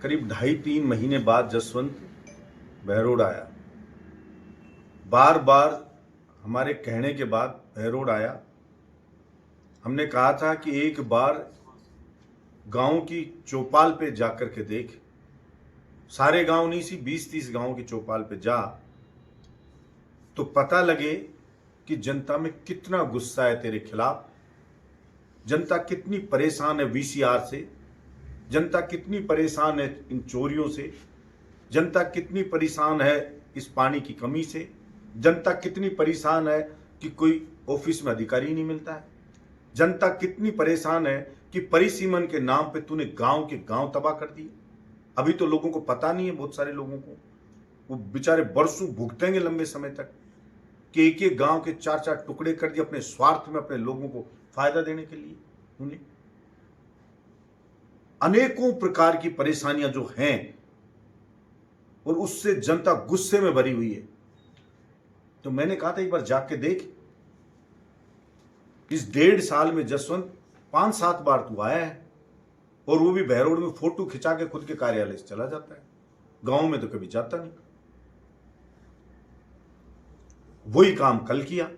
करीब 2.5-3 महीने बाद जसवंत बहरोड आया। बार बार हमारे कहने के बाद बहरोड आया। हमने कहा था कि एक बार गांव की चौपाल पे जाकर के देख, सारे गांव नहीं सी 20-30 गांव की चौपाल पे जा, तो पता लगे कि जनता में कितना गुस्सा है तेरे खिलाफ, जनता कितनी परेशान है वीसीआर से, जनता कितनी परेशान है इन चोरियों से, जनता कितनी परेशान है इस पानी की कमी से, जनता कितनी परेशान है कि कोई ऑफिस में अधिकारी नहीं मिलता है, जनता कितनी परेशान है कि परिसीमन के नाम पे तूने गांव के गांव तबाह कर दिए। अभी तो लोगों को पता नहीं है, बहुत सारे लोगों को, वो बेचारे बरसों भुगतेंगे लंबे समय तक कि एक एक गांव के 4-4 टुकड़े कर दिए अपने स्वार्थ में, अपने लोगों को फायदा देने के लिए। उन्हें अनेकों प्रकार की परेशानियां जो हैं और उससे जनता गुस्से में भरी हुई है। तो मैंने कहा था एक बार जाके देख, इस 1.5 साल में जसवंत 5-7 बार तू आया है, और वो भी बहरोड में फोटो खिंचा के खुद के कार्यालय से चला जाता है, गांव में तो कभी जाता नहीं। वही काम कल किया।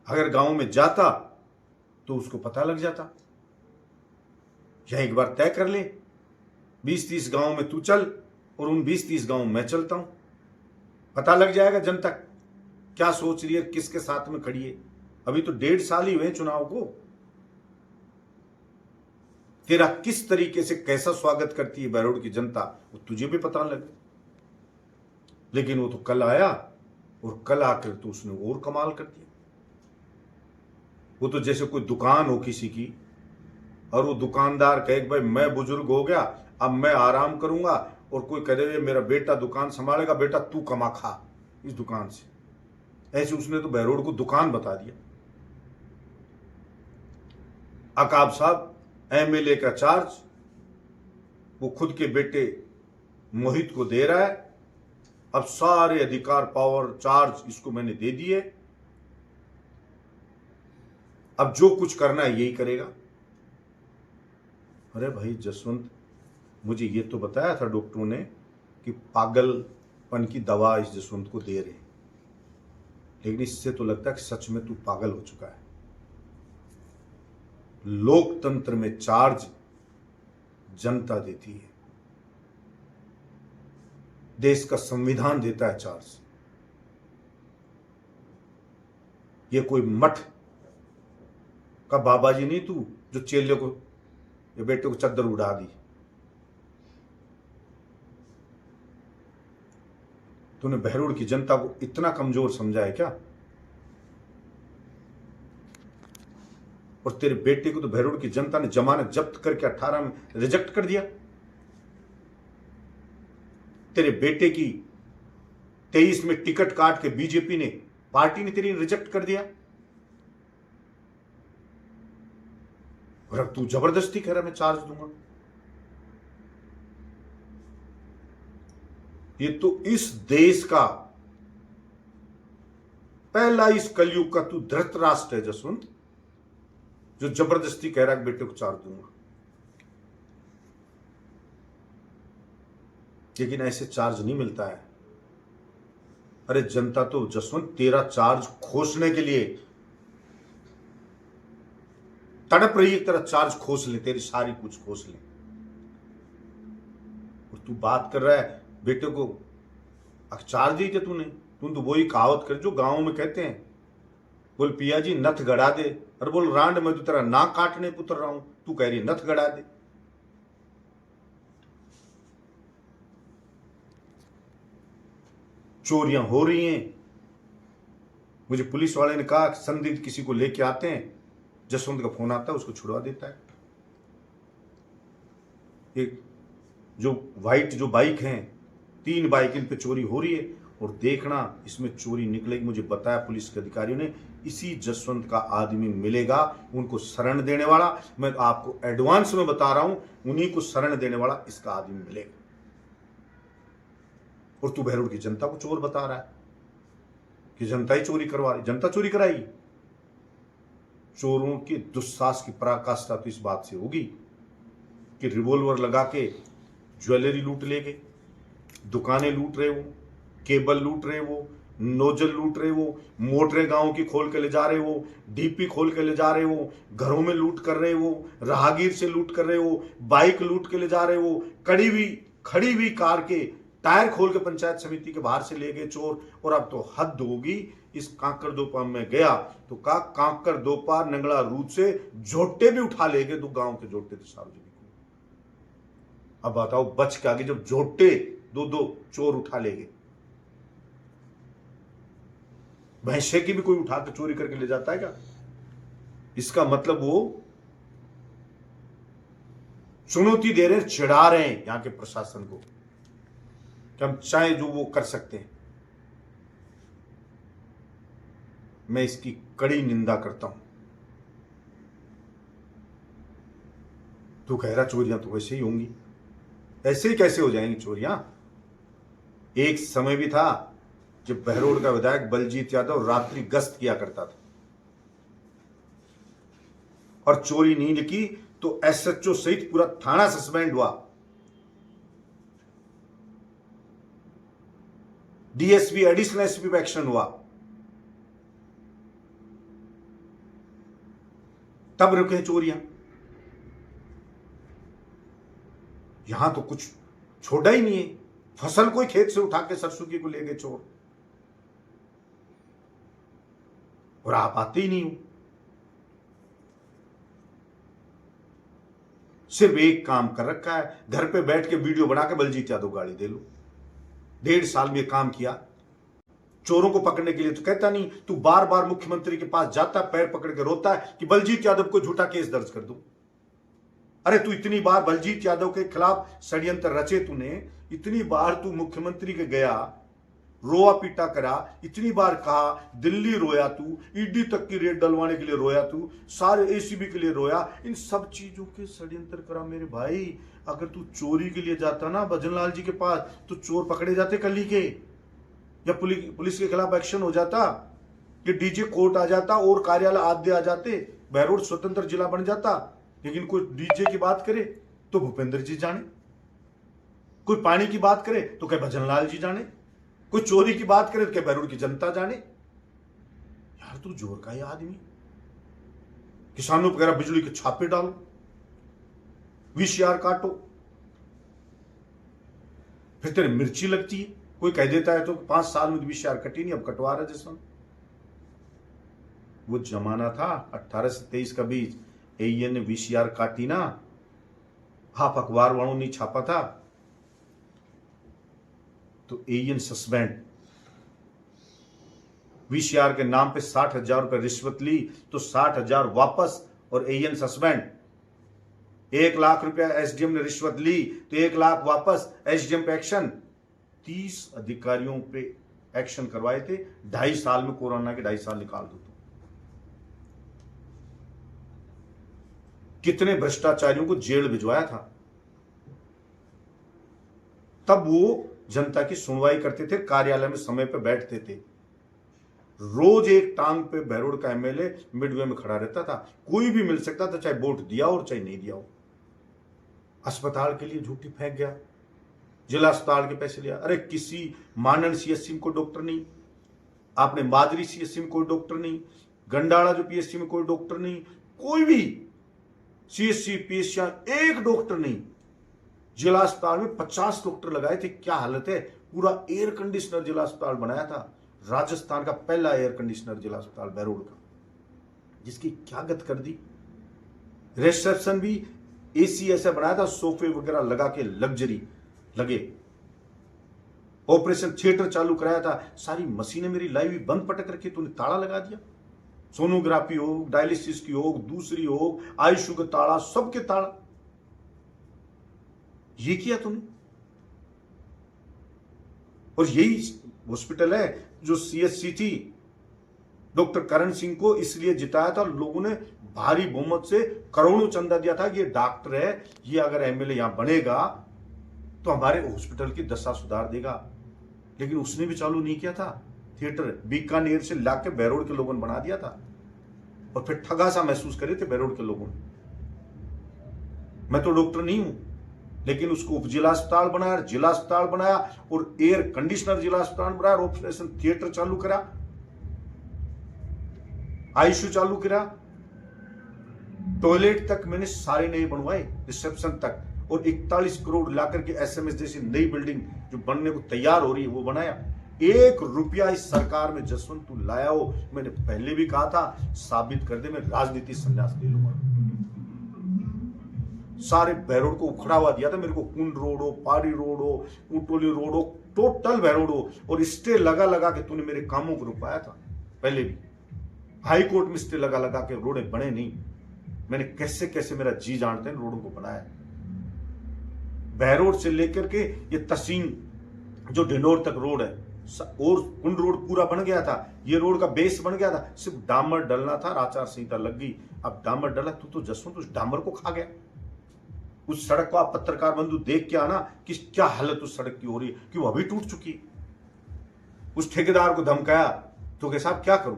अगर गांव में जाता तो उसको पता लग जाता। यह एक बार तय कर ले, 20-30 गांव में तू चल और उन 20-30 गांव में मैं चलता हूं, पता लग जाएगा जनता क्या सोच रही है, किसके साथ में खड़ी है। अभी तो 1.5 साल ही हुए चुनाव को, तेरा किस तरीके से कैसा स्वागत करती है बहरोड की जनता वो तुझे भी पता लगे। लेकिन वो तो कल आया और कल आकर तो उसने और कमाल कर दिया। वो तो जैसे कोई दुकान हो किसी की और वो दुकानदार कहे भाई मैं बुजुर्ग हो गया, अब मैं आराम करूंगा, और कोई कह दे मेरा बेटा दुकान संभालेगा, बेटा तू कमा खा इस दुकान से। ऐसे उसने तो बहरोड को दुकान बता दिया। अकाब साहब एमएलए का चार्ज वो खुद के बेटे मोहित को दे रहा है। अब सारे अधिकार, पावर, चार्ज इसको मैंने दे दिए, अब जो कुछ करना है यही करेगा। अरे भाई जसवंत, मुझे ये तो बताया था डॉक्टरों ने कि पागलपन की दवा इस जसवंत को दे रहे हैं, लेकिन इससे तो लगता है कि सच में तू पागल हो चुका है। लोकतंत्र में चार्ज जनता देती है, देश का संविधान देता है चार्ज। ये कोई मठ का बाबा जी नहीं तू जो चेले को या बेटे को चद्दर उड़ा दी। तूने बहरोड की जनता को इतना कमजोर समझा है क्या? और तेरे बेटे को तो बहरोड की जनता ने जमानत जब्त करके 18 में रिजेक्ट कर दिया। तेरे बेटे की 23 में टिकट काट के बीजेपी ने, पार्टी ने तेरी रिजेक्ट कर दिया, और अब तू जबरदस्ती कह रहा मैं चार्ज दूंगा। ये तो इस देश का पहला इस कलयुग का तू धृतराष्ट्र है जसवंत, जो जबरदस्ती कह रहा है बेटे को चार्ज दूंगा। लेकिन ऐसे चार्ज नहीं मिलता है। अरे जनता तो जसवंत तेरा चार्ज खोसने के लिए तड़प रही है, तेरा चार्ज खोस ले, तेरी सारी कुछ खोस ले। और तू बात कर रहा है बेटे को चार्ज दी थे तूने तो वही कहावत कर जो गांव में कहते हैं, बोल पिया जी नथ गड़ा दे। अरे बोल रांड में तो तेरा नाक काटने पुतर रहा हूं, तू कह रही नथ गड़ा दे। चोरियां हो रही हैं। मुझे पुलिस वाले ने कहा संदिग्ध किसी को लेके आते हैं, जसवंत का फोन आता है, उसको छुड़वा देता है। एक जो व्हाइट जो बाइक हैं, 3 बाइक इन पे चोरी हो रही है, और देखना इसमें चोरी निकलेगी। मुझे बताया पुलिस के अधिकारियों ने इसी जसवंत का आदमी मिलेगा, उनको शरण देने वाला। मैं आपको एडवांस में बता रहा हूं, उन्हीं को शरण देने वाला इसका आदमी मिलेगा। और तू बहरोड की जनता को चोर बता रहा है कि जनता ही चोरी करवा रही। जनता चोरी कराएगी? चोरों के दुस्साहस की पराकाष्ठा तो इस बात से होगी कि रिवॉल्वर लगा के ज्वेलरी लूट ले गए, दुकानें लूट रहे हो, केबल लूट रहे हो, नोजल लूट रहे हो, मोटरें गांव की खोल के ले जा रहे हो, डीपी खोल के ले जा रहे हो, घरों में लूट कर रहे हो, राहगीर से लूट कर रहे हो, बाइक लूट के ले जा रहे हो, खड़ी हुई कार के टायर खोल के पंचायत समिति के बाहर से ले गए चोर। और अब तो हद होगी। इस कांकर दोपा में गया तो का कांकर दोपा नंगला रूट से झोटे भी उठा ले गए, दो गांव के झोटे थे सार्वजनिक। अब बताओ बच के आगे जब झोटे दो चोर उठा ले गए, भैंसे की भी कोई उठा के चोरी करके ले जाता है क्या? इसका मतलब वो चुनौती दे रहे, चिढ़ा रहे हैं यहां के प्रशासन को कि हम चाहे जो वो कर सकते हैं। मैं इसकी कड़ी निंदा करता हूं। तू कह रहा चोरियां तो वैसे ही होंगी, ऐसे ही कैसे हो जाएंगी चोरियां? एक समय भी था जब बहरोड का विधायक बलजीत यादव रात्रि गश्त किया करता था और चोरी नहीं लिखी तो एसएचओ सहित पूरा थाना सस्पेंड हुआ, डीएसपी एडिशनल एसपी पे एक्शन हुआ, तब रुके चोरियां। यहां तो कुछ छोड़ा ही नहीं है। फसल कोई खेत से उठा के सरसुकी को ले गए चोर, और आप आते ही नहीं हो। सिर्फ एक काम कर रखा है, घर पे बैठ के वीडियो बना के बलजीत यादव गाड़ी दे लो। 1.5 साल में काम किया चोरों को पकड़ने के लिए, तो कहता नहीं तू बार बार मुख्यमंत्री के पास जाता, पैर पकड़ के रोता है कि बलजीत यादव को झूठा केस दर्ज कर दूं। अरे तू इतनी बार बलजीत यादव के खिलाफ षड्यंत्र रचे, तूने इतनी बार तू मुख्यमंत्री के गया, रोआ पीटा करा, इतनी बार कहा, दिल्ली रोया तू, ईडी तक की रेड डलवाने के लिए रोया तू, सारे एसीबी के लिए रोया, इन सब चीजों के षड्यंत्र करा। मेरे भाई अगर तू चोरी के लिए जाता ना भजनलाल जी के पास तो चोर पकड़े जाते कली के, या पुलिस के खिलाफ एक्शन हो जाता, कि डीजे कोर्ट आ जाता और कार्यालय आद्य आ जाते, बहरोड स्वतंत्र जिला बन जाता। लेकिन कोई डीजे की बात करे तो भूपेंद्र जी जाने, कोई पानी की बात करे तो कहे भजनलाल जी जाने, कोई चोरी की बात करे तो कहे बहरोड की जनता जाने। यार तू जोर का ही आदमी, किसानों वगैरह बिजली के छापे डालो, वीसीआर काटो, फिर तेरे मिर्ची लगती है। कोई कह देता है तो 5 साल में वीसीआर कटी नहीं, अब कटवा रहा जिसमें। वो जमाना था 18 से 23 का बीच, एईएन ने वीसीआर काटी ना, आप अखबार वालों ने छापा था तो एईएन सस्पेंड। वीसीआर के नाम पे 60,000 रुपए रिश्वत ली तो 60,000 वापस और एईएन सस्पेंड। 1 लाख रुपया एसडीएम ने रिश्वत ली तो 1 लाख वापस, एसडीएम पे एक्शन। 30 अधिकारियों पे एक्शन करवाए थे। 2.5 साल में, कोरोना के 2.5 साल निकाल दो। कितने भ्रष्टाचारियों को जेल भिजवाया था। तब वो जनता की सुनवाई करते थे, कार्यालय में समय पे बैठते थे। रोज एक टांग पे बहरोड का एमएलए मिडवे में खड़ा रहता था, कोई भी मिल सकता था, चाहे वोट दिया हो चाहे नहीं दिया हो। अस्पताल के लिए झूठी फेंक गया, जिला अस्पताल के पैसे लिया। अरे किसी मानन सीएससी में कोई डॉक्टर नहीं, आपने मादरी सीएससी में कोई डॉक्टर नहीं, गंडाड़ा जो पीएससी में कोई डॉक्टर नहीं, कोई भी सीएससी पीएससी एक डॉक्टर नहीं। जिला अस्पताल में 50 डॉक्टर लगाए थे। क्या हालत है, पूरा एयर कंडीशनर जिला अस्पताल बनाया था। राजस्थान का पहला एयर कंडीशनर जिला अस्पताल बहरोड का, जिसकी क्या गत कर दी। रिसेप्शन भी एसी ऐसा बनाया था, सोफे वगैरह लगा के लग्जरी लगे। ऑपरेशन थिएटर चालू कराया था, सारी मशीनें मेरी लाइव बंद पटक रखी, तूने ताला लगा दिया। सोनोग्राफी हो, डायलिसिस की हो, दूसरी हो, आईसीयू का ताला, सबके ताला। ये किया तूने। और यही हॉस्पिटल है जो सीएससी थी, डॉक्टर करण सिंह को इसलिए जिताया था, लोगों ने भारी बहुमत से करोड़ों चंदा दिया था कि ये डॉक्टर है, ये अगर एमएलए यहां बनेगा तो हमारे हॉस्पिटल की दशा सुधार देगा। लेकिन उसने भी चालू नहीं किया था। थिएटर बीकानेर से लाके बहरोड के लोगों ने बना दिया था और फिर ठगा सा महसूस करे थे बहरोड के लोगों ने। मैं तो डॉक्टर नहीं हूं, लेकिन उसको उप जिला अस्पताल बनाया, जिला अस्पताल बनाया और एयर कंडीशनर जिला अस्पताल बनाया, ऑपरेशन थिएटर चालू करा, आईसीयू चालू करा, टॉयलेट तक मैंने सारे नए बनवाए, रिसेप्शन तक, और 41 करोड़ लाकर के एसएमएस जैसी नई बिल्डिंग जो बनने को तैयार हो रही है वो बनाया। 1 रुपया इस सरकार में जसवंत तू लाया हो, मैंने पहले भी कहा था, साबित कर दे, मैं राजनीति संन्यास ले लूंगा। सारे बहरोड को उखड़ा हुआ दिया था मेरे को, कुंड रोड हो, पारी रोड हो, उटोली रोड हो, टोटल बहरोड हो, और स्टे लगा लगा के तूने मेरे कामों को रुकवाया था। पहले भी हाई कोर्ट में स्टे लगा लगा के रोडें बने नहीं, मैंने कैसे कैसे, मेरा जी जानते हैं, रोडों को बनाया। बहरोड से लेकर के ये तहसीन जो ढिंडोर तक रोड है, और कुंड रोड पूरा बन गया था, ये रोड का बेस बन गया था, सिर्फ डामर डलना था, आचार संहिता लग गई, अब डामर डला, तू तो जसवंत उस डामर को खा गया। उस सड़क को आप पत्रकार बंधु देख के आना कि क्या हालत उस सड़क की हो रही है, कि वो अभी टूट चुकी। उस ठेकेदार को धमकाया तो कह साहब क्या करूं,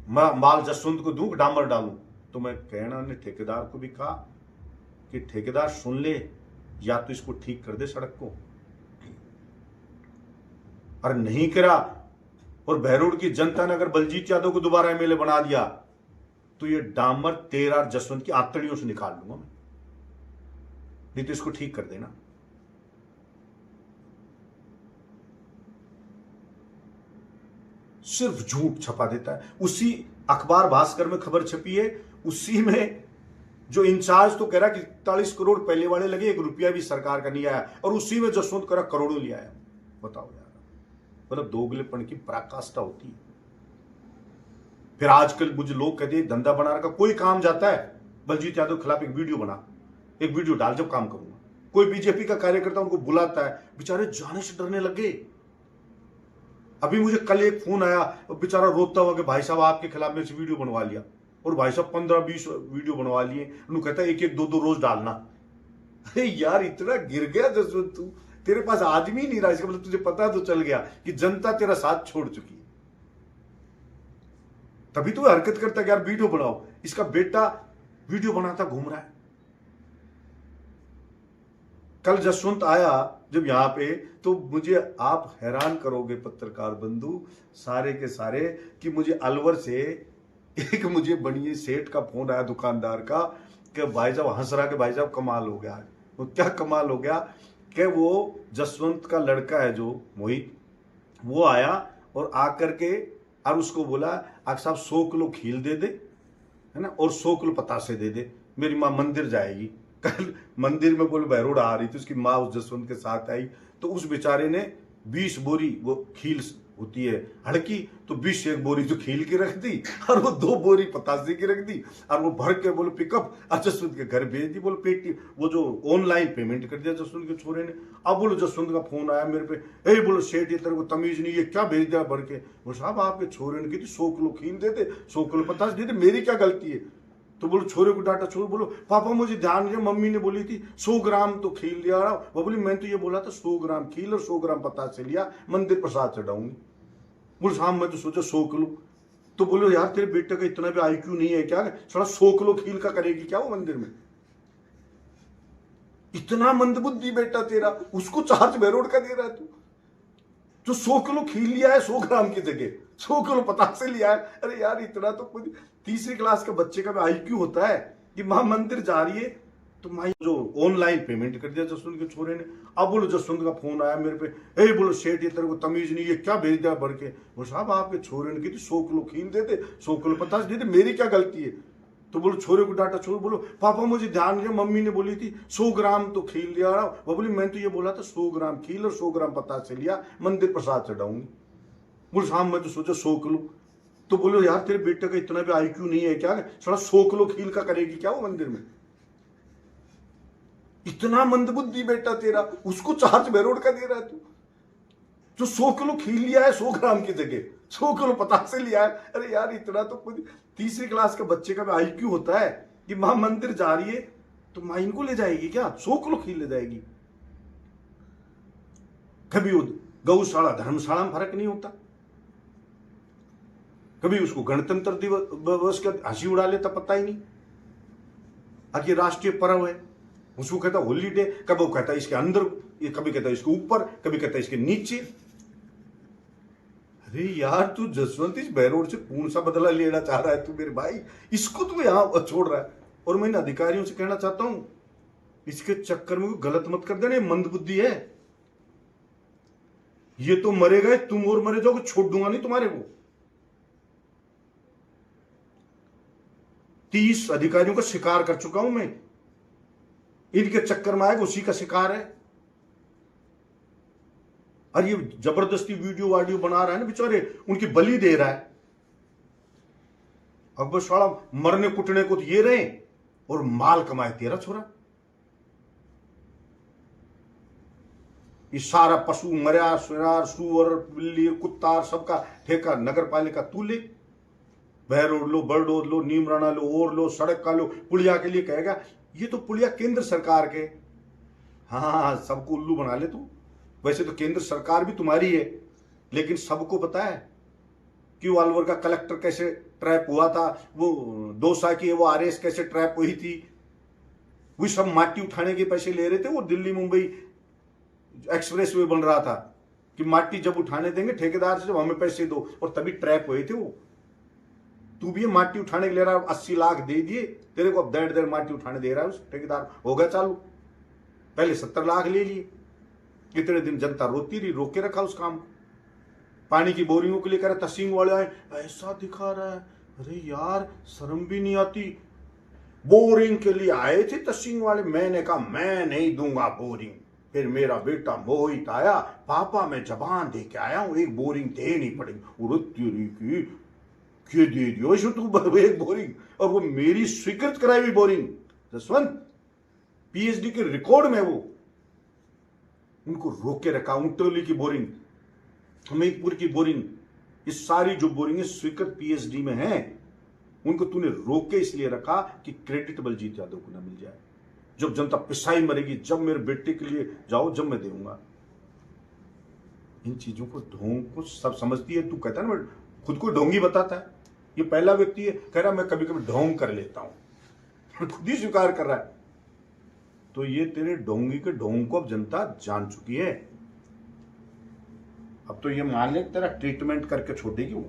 मैं माल जसवंत को दूं, डामर डालूं? तो मैं कहना ने ठेकेदार को भी कहा कि ठेकेदार सुन ले, या तो इसको ठीक कर दे सड़क को, और नहीं करा और बहरोड की जनता ने अगर बलजीत यादव को दोबारा एमएलए बना दिया तो ये डामर तेरा और जसवंत की आंतड़ियों से निकाल लूंगा मैं, नहीं तो इसको ठीक कर देना। सिर्फ झूठ छपा देता है। उसी अखबार भास्कर में खबर छपी है, उसी में जो इंचार्ज तो कह रहा कि 41 करोड़ पहले वाले लगे, 1 रुपया भी सरकार का नहीं आया, और उसी में जसवंत करा करोड़ों ले आया। बताओ यार, मतलब दोगलेपन की पराकाष्ठा होती है। फिर आजकल मुझे लोग कहते हैं धंधा बना रखा, कोई काम जाता है बलजीत यादव के खिलाफ एक वीडियो बना, एक वीडियो डाल, जब काम करूंगा। कोई बीजेपी का कार्यकर्ता उनको बुलाता है, बेचारे जाने से डरने लगे। अभी मुझे कल एक फोन आया, बेचारा रोता हुआ कि भाई साहब आपके खिलाफ मेरे से वीडियो बनवा लिया, और भाई साहब 15-20 वीडियो बनवा लिए। उन्होंने कहता है 1-1, 2-2 रोज डालना। अरे यार इतना गिर गया जसवंत तू, तेरे पास आदमी नहीं रहा, इसका मतलब तुझे पता तो चल गया कि जनता तेरा साथ छोड़ चुकी है। तभी तो हरकत करता कि यार वीडियो बनाओ। इसका बेटा वीडियो बनाता घूम रहा है। कल जसवंत आया जब यहां पे, तो मुझे आप हैरान करोगे पत्रकार बंधु सारे के सारे, कि मुझे अलवर से एक मुझे बनिए सेठ का फोन आया दुकानदार का, कि भाई साहब हंस रहा कि भाई साहब कमाल हो गया। वो क्या कमाल हो गया कि वो जसवंत का लड़का है जो मोहित, वो आया और आकर के और उसको बोला आप साहब 100 किलो खील दे दे, है ना, और 100 किलो पतासे दे दे, मेरी माँ मंदिर जाएगी। कल मंदिर में बोले बहरोड आ रही थी, उसकी माँ उस जसवंत के साथ आई, तो उस बेचारे ने 20 बोरी वो खील होती है हड़की, तो 20 से 1 बोरी जो खील की रख दी, और वो 2 बोरी पतासे की रख दी, और वो भर के बोले पिकअप और जसवंत के घर भेज दी। बोले पेटी वो जो ऑनलाइन पेमेंट कर दिया जसवंत के छोरे ने। अब बोलो जसवंत का फोन आया मेरे पे, ए बोलो सेठ ये तेरे को तमीज नहीं, ये क्या भेज दिया भर के? वो साहब आपके छोरे ने की थी 100 किलो खील दे दे, 100 किलो पतासे दे दे, मेरी क्या गलती है? तो बोलो छोरे को डांटा, छोरे बोलो पापा मुझे ध्यान दिया, मम्मी ने बोली थी 100 ग्राम तो खील लिया। वो बोली मैं तो ये बोला था 100 ग्राम खील और 100 ग्राम पतासे लिया, मंदिर प्रसाद चढ़ाऊंगी। बोले साहब मैं तो सोचा 100 किलो। तो बोलो यार तेरे बेटे का इतना भी आईक्यू नहीं है क्या, साला 100 किलो खील का करेगी क्या वो मंदिर में? इतना मंदबुद्धि बेटा तेरा, उसको चार्ज बहरोड का दे रहा है तू, जो 100 किलो खील लिया है 100 ग्राम की जगह 100 किलो पतासे लिया है। अरे यार इतना तो कुछ 3री क्लास के बच्चे का भी आईक्यू होता है कि मां मंदिर जा रही है, तो माँ जो ऑनलाइन पेमेंट कर दिया जसवंत के छोरे ने। अब बोलो जसवंत का फोन आया मेरे पे, ए बोलो सेठ ये तेरे को तमीज नहीं, ये क्या भेज दिया भर के? वो साहब आपके छोरे ने की थी 100 किलो खील दे दे, 100 किलो पतासे दे दे, मेरी क्या गलती है? तो बोलो छोरे को डांटा, छोरे बोलो पापा मुझे ध्यान दिया, मम्मी ने बोली थी 100 ग्राम तो खील लिया। वो बोली मैं तो ये बोला था 100 ग्राम खील और 100 ग्राम पतासे लिया, मंदिर प्रसाद चढ़ाऊंगी। बोले साहब मैं तो सोचा 100 किलो। तो बोलो यार तेरे बेटे का इतना भी आईक्यू नहीं है क्या, साला 100 किलो खील का करेगी क्या वो मंदिर में? इतना मंदबुद्धि बेटा तेरा, उसको चार्ज बहरोड का दे रहा है तू, जो 100 किलो खील लिया है 100 ग्राम की जगह 100 किलो पतासे लिया है। अरे यार इतना तो कुछ 3री क्लास के बच्चे का भी आईक्यू होता है कि मां मंदिर जा रही है तो मां इनको ले जाएगी क्या, 100 किलो खील ले जाएगी? कभी गौशाला धर्मशाला में फर्क नहीं होता, कभी उसको गणतंत्र दिवस का हंसी उड़ा लेता पता ही नहीं। आज ये राष्ट्रीय पर्व है, उसको कहता हॉलीडे, कभी वो कहता है इसके अंदर, कभी कहता है इसके ऊपर, कभी कहता है इसके नीचे। अरे यार तू जसवंत इस बहरोड से कौन सा बदला लेना चाह रहा है तू मेरे भाई, इसको तू यहां छोड़ रहा है। और मैं इन अधिकारियों से कहना चाहता हूं, इसके चक्कर में गलत मत कर देना, मंदबुद्धि है। ये तो मरे गए, तुम और मरे जाओगे, छोड़ दूंगा नहीं तुम्हारे को। 30 अधिकारियों का शिकार कर चुका हूं मैं, इनके चक्कर में आएगा उसी का शिकार है। और ये जबरदस्ती वीडियो वाडियो बना रहा है ना, बेचारे उनकी बलि दे रहा है। अकबर साला मरने कुटने को तो ये रहे और माल कमाए तेरा छोरा। ये सारा पशु मर्या सुरार सुअर बिल्ली कुत्ता सबका ठेका नगर पालिका तू ले। बहरोड लो, बरडोद लो, नीमराना लो, और लो, सड़क का लो, पुलिया के लिए कहेगा ये तो पुलिया केंद्र सरकार के। हाँ सबको उल्लू बना ले तू। वैसे तो केंद्र सरकार भी तुम्हारी है, लेकिन सबको पता है कि वो अलवर का कलेक्टर कैसे ट्रैप हुआ था, वो दौसा की वो आरएस कैसे ट्रैप हुई थी। वो सब माटी उठाने के पैसे ले रहे थे। वो दिल्ली मुंबई एक्सप्रेस वे बन रहा था कि माटी जब उठाने देंगे ठेकेदार से, जब हमें पैसे दो, और तभी ट्रैप हुए थे वो। तू भी माटी उठाने के ले रहा है, 80 लाख दे दिए तेरे को, अब देर माटी उठाने दे रहा है उस ठेकेदार, हो गया चालू। पहले 70 लाख ले लिए, कितने दिन जनता रोती रही, रोक के रखा उस काम। पानी की बोरिंगों के लिए कह रहा, तहसील वाले आए ऐसा दिखा रहा है, अरे यार शर्म भी नहीं आती। बोरिंग के लिए आए थे तहसील वाले, मैंने कहा मैं नहीं दूंगा बोरिंग। फिर मेरा बेटा मोहित आया, पापा मैं जबान दे के आया हूं, एक बोरिंग देनी पड़ेगी। के दे दियो इसको तू एक बोरिंग, और वो मेरी स्वीकृत कराई हुई बोरिंग जसवंत, पीएचडी के रिकॉर्ड में वो। उनको रोक के रखा, ऊंटोली की बोरिंग, हमीरपुर की बोरिंग, ये सारी जो बोरिंग स्वीकृत पीएचडी में है, उनको तूने रोक के इसलिए रखा कि क्रेडिट बलजीत यादव को ना मिल जाए। जब जनता पिसाई मरेगी, जब मेरे बेटे के लिए जाओ, जब मैं दूंगा। इन चीजों को ढोंग को सब समझती है। तू कहता है ना खुद को ढोंगी बताता है, ये पहला व्यक्ति है कह रहा मैं कभी कभी ढोंग कर लेता हूं, खुद ही स्वीकार कर रहा है। तो ये तेरे ढोंगी के ढोंग को अब जनता जान चुकी है। अब तो ये मान ले तेरा ट्रीटमेंट करके छोड़ेगी वो।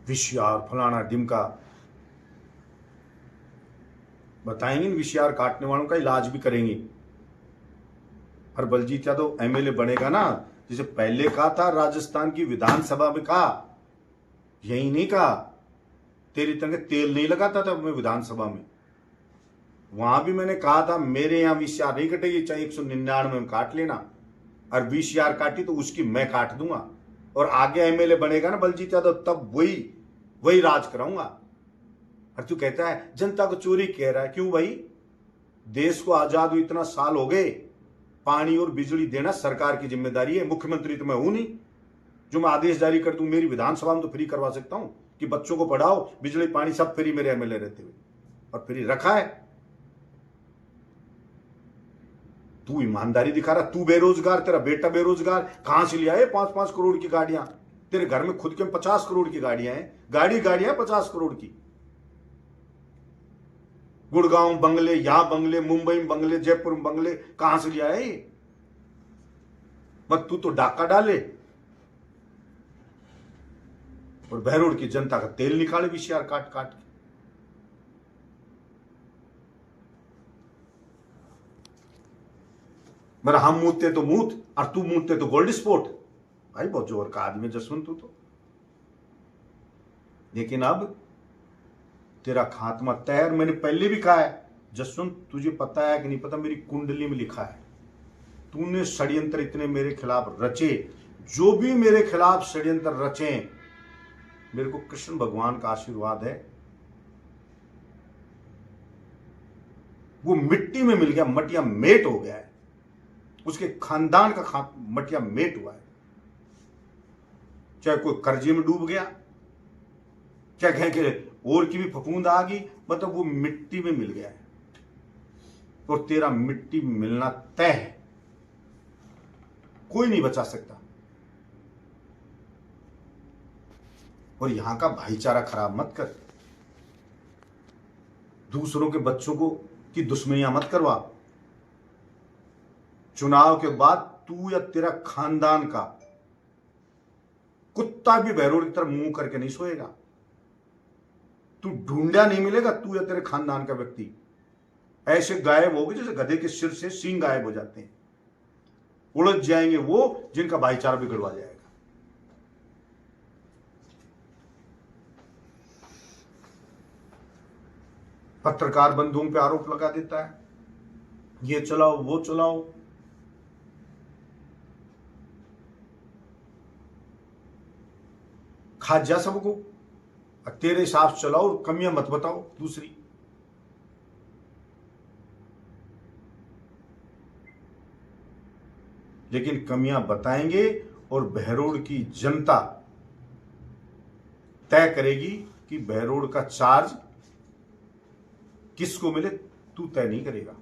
विशियार फलाना डिमका बताएंगे, विशियार काटने वालों का इलाज भी करेंगे। और बलजीत यादव एमएलए बनेगा ना, जैसे पहले कहा था राजस्थान की विधानसभा में, कहा यही नहीं कहा, तेरी तरह तेल नहीं लगाता था मैं विधानसभा में, वहां भी मैंने कहा था मेरे यहां वीसीआर नहीं कटेगी, चाहे 199 में काट लेना, और वीसीआर काटी तो उसकी मैं काट दूंगा। और आगे एमएलए बनेगा ना बलजीत यादव, तब वही राज कराऊंगा। और तू कहता है जनता को चोरी कह रहा है, क्यों भाई? देश को आजाद हुए इतना साल हो गए, पानी और बिजली देना सरकार की जिम्मेदारी है। मुख्यमंत्री तो मैं हूं नहीं जो मैं आदेश जारी कर दूं। मेरी विधानसभा में तो फ्री करवा सकता हूं कि बच्चों को पढ़ाओ, बिजली पानी सब फ्री मेरे एमएलए रहते हुए, और फ्री रखा है। तू ईमानदारी दिखा रहा, तू बेरोजगार, तेरा बेटा बेरोजगार, कहां से ले आए 5-5 करोड़ की गाड़ियां? तेरे घर में खुद के 50 करोड़ की गाड़ियां हैं, गाड़ियां 50 करोड़ की। गुड़गांव बंगले, यहां बंगले, मुंबई में बंगले, जयपुर में बंगले, कहां से ले आए? मत तू तो डाका डाले और बहरोड की जनता का तेल निकाले विशियार काट काट के। मेरा हम मूतते तो मूत और तू मूतते तो गोल्ड स्पोर्ट। भाई बहुत जोर का आदमी जसवंत तू तो। लेकिन अब तेरा खात्मा तैयार। मैंने पहले भी कहा है जसवंत, तुझे पता है कि नहीं पता, मेरी कुंडली में लिखा है तूने षड्यंत्र इतने मेरे खिलाफ रचे, जो भी मेरे खिलाफ षड्यंत्र रचे, मेरे को कृष्ण भगवान का आशीर्वाद है, वो मिट्टी में मिल गया, मटिया मेट हो गया है, उसके खानदान का मटिया मेट हुआ है। चाहे कोई कर्जे में डूब गया, क्या कहें कि और की भी फफूंद आ गई, मतलब वो मिट्टी में मिल गया है। और तेरा मिट्टी में मिलना तय है, कोई नहीं बचा सकता। और यहां का भाईचारा खराब मत कर। दूसरों के बच्चों को की दुश्मनियां मत करवा। चुनाव के बाद तू या तेरा खानदान का कुत्ता भी बहरोड की तरफ मुंह करके नहीं सोएगा। तू ढूंढा नहीं मिलेगा, तू या तेरे खानदान का व्यक्ति ऐसे गायब होगे जैसे गधे के सिर से सींग गायब हो जाते हैं। उलझ जाएंगे वो जिनका भाईचारा बिगड़वा जाएगा। पत्रकार बंधुओं पे आरोप लगा देता है, ये चलाओ वो चलाओ। खा जा सबको, तेरे हिसाब से चलाओ, कमियां मत बताओ दूसरी। लेकिन कमियां बताएंगे और बहरोड की जनता तय करेगी कि बहरोड का चार्ज किसको मिले, तू तय नहीं करेगा।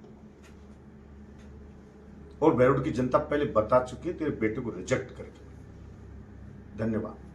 और बहरोड की जनता पहले बता चुकी है तेरे बेटे को रिजेक्ट करके। धन्यवाद।